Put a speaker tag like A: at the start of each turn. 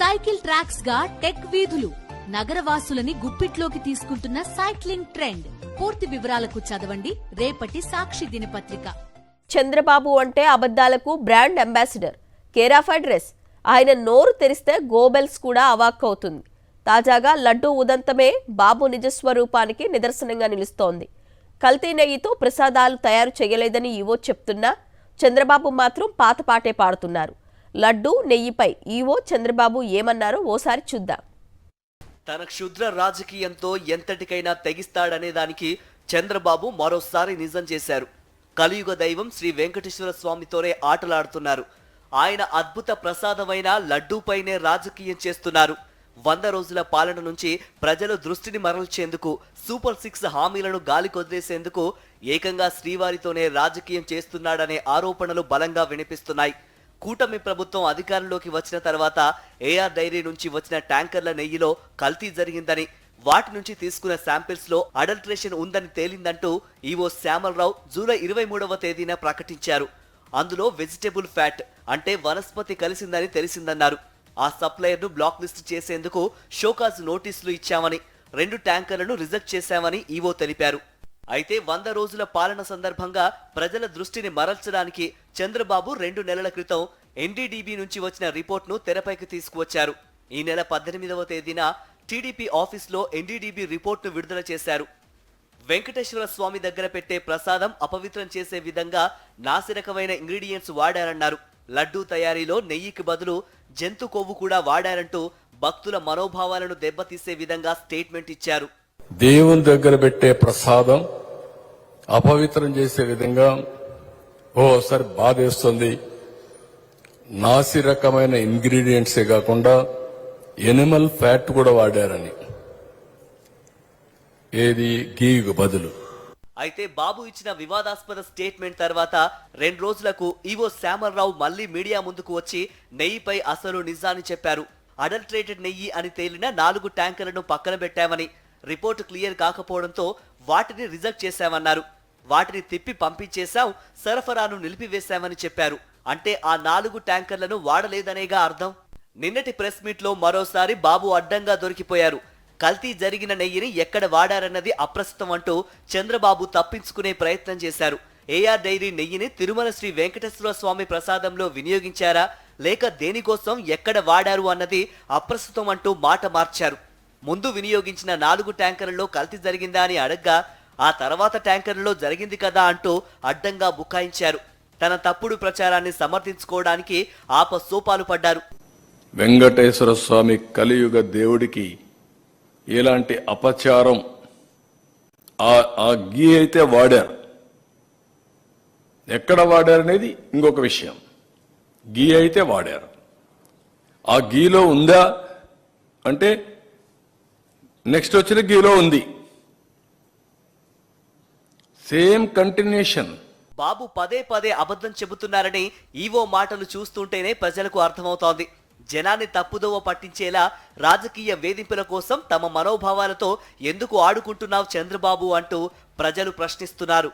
A: Cycle tracks గా tech వీధులు నగరవాసులని గుప్పిట్లోకి తీసుకుంటున్న సైక్లింగ్ ట్రెండ్. పూర్తి వివరాలకు చదవండి రేపటి సాక్షి దినపత్రిక.
B: చంద్రబాబు అంటే అబద్దాలకు brand ambassador, care of address. ఆయన నోరు తెరిస్తే గోబెల్స్ కూడా అవాక్కవుతుంది. తాజాగా లడ్డూ ఉదంతమే బాబు నిజస్వరూపానికి నిదర్శనంగా నిలుస్తోంది. కల్తీ నెయ్యితో ప్రసాదాలు తయారు చేయలేదని ఈవో చెప్తున్నా చంద్రబాబు మాత్రం పాతపాటే పాడుతున్నారు. లడ్డూ నెయ్యిపై ఈవో చంద్రబాబు ఏమన్నారో ఓసారి చూద్దాం.
C: తన క్షుద్ర రాజకీయంతో ఎంతటికైనా తెగిస్తాడనే దానికి చంద్రబాబు మరోసారి నిజం చేశారు. కలియుగ దైవం శ్రీ వెంకటేశ్వర స్వామితోనే ఆటలాడుతున్నారు. ఆయన అద్భుత ప్రసాదమైన లడ్డూపైనే రాజకీయం చేస్తున్నారు. 100 రోజుల పాలన నుంచి ప్రజల దృష్టిని మరల్చేందుకు సూపర్ 6 హామీలను గాలి కొదిలేసేందుకు ఏకంగా శ్రీవారితోనే రాజకీయం చేస్తున్నాడనే ఆరోపణలు బలంగా వినిపిస్తున్నాయి. కూటమి ప్రభుత్వం అధికారంలోకి వచ్చిన తర్వాత ఏఆర్ డైరీ నుంచి వచ్చిన ట్యాంకర్ల నెయ్యిలో కల్తీ జరిగిందని, వాటి నుంచి తీసుకున్న శాంపిల్స్ లో అడల్ట్రేషన్ ఉందని తేలిందంటూ ఈవో శ్యామలరావు జూలై 23వ తేదీన ప్రకటించారు. అందులో వెజిటబుల్ ఫ్యాట్ అంటే వనస్పతి కలిసిందని తెలిసిందన్నారు. ఆ సప్లయర్ ను బ్లాక్ లిస్ట్ చేసేందుకు షోకాజ్ నోటీసులు ఇచ్చామని, 2 ట్యాంకర్లను రిజెక్ట్ చేశామని ఈవో తెలిపారు. అయితే 100 రోజుల పాలన సందర్భంగా ప్రజల దృష్టిని మరల్చడానికి చంద్రబాబు 2 నెలల క్రితం ఎన్డీడీబీ నుంచి వచ్చిన రిపోర్ట్ను తెరపైకి తీసుకువచ్చారు. ఈ నెల 18వ తేదీన టీడీపీ ఆఫీస్లో ఎన్డీడీబీ రిపోర్ట్ను విడుదల చేశారు. వెంకటేశ్వర స్వామి దగ్గర పెట్టే ప్రసాదం అపవిత్రం చేసే విధంగా నాసిరకమైన ఇంగ్రీడియంట్స్ వాడారన్నారు. లడ్డూ తయారీలో నెయ్యికి బదులు జంతు కొవ్వు కూడా వాడారంటూ భక్తుల మనోభావాలను దెబ్బతీసే విధంగా స్టేట్మెంట్ ఇచ్చారు.
D: దేవుని దగ్గర పెట్టే ప్రసాదం అపవిత్రం చేసే విధంగా ఓసారి బాధేస్తుంది. నాసి రకమైన ఇంగ్రీడియంట్సే కాకుండా ఎనిమల్ ఫ్యాట్ కూడా వాడారని, ఏది గీకు బదులు.
C: అయితే బాబు ఇచ్చిన వివాదాస్పద స్టేట్మెంట్ తర్వాత 2 రోజులకు ఈవో శ్యామలరావు మళ్లీ మీడియా ముందుకు వచ్చి నెయ్యిపై అసలు నిజాన్ని చెప్పారు. అడల్ట్రేటెడ్ నెయ్యి అని తేలిన 4 ట్యాంకర్లను పక్కన పెట్టామని, రిపోర్టు క్లియర్ కాకపోవడంతో వాటిని రిజెక్ట్ చేశామన్నారు. వాటిని తిప్పి పంపించేశాం, సరఫరాను నిలిపివేశామని చెప్పారు. అంటే ఆ 4 ట్యాంకర్లను వాడలేదనేగా అర్థం. నిన్నటి ప్రెస్ మీట్ లో మరోసారి బాబు అడ్డంగా దొరికిపోయారు. కల్తీ జరిగిన నెయ్యిని ఎక్కడ వాడారన్నది అప్రస్తుతం అంటూ చంద్రబాబు తప్పించుకునే ప్రయత్నం చేశారు. ఏఆర్ డైరీ నెయ్యిని తిరుమల శ్రీ వెంకటేశ్వర స్వామి ప్రసాదంలో వినియోగించారా లేక దేనికోసం ఎక్కడ వాడారు అన్నది అప్రస్తుతం అంటూ మాట మార్చారు. ముందు వినియోగించిన 4 ట్యాంకర్లలో కల్తీ జరిగిందా అని అడగ్గా ఆ తర్వాత ట్యాంకర్లలో జరిగింది కదా అంటూ అడ్డంగా బుకాయించారు. తన తప్పుడు ప్రచారాన్ని సమర్థించుకోవడానికి ఆపసోపాలు పడ్డారు.
D: వెంకటేశ్వర స్వామి కలియుగ దేవుడికి ఎలాంటి అపచారం, ఆ గీ అయితే వాడారు, ఎక్కడ వాడారనేది ఇంకొక విషయం. గీ అయితే వాడారు, ఆ గీలో ఉందా అంటే నెక్స్ట్ వచ్చిన గీలో ఉంది. Same continuation.
C: బాబు పదే పదే అబద్ధం చెబుతున్నారని ఈవో మాటలు చూస్తుంటేనే ప్రజలకు అర్థమవుతోంది. జనాన్ని తప్పుదోవ పట్టించేలా రాజకీయ వేధింపుల కోసం తమ మనోభావాలతో ఎందుకు ఆడుకుంటున్నావు చంద్రబాబు అంటూ ప్రజలు ప్రశ్నిస్తున్నారు.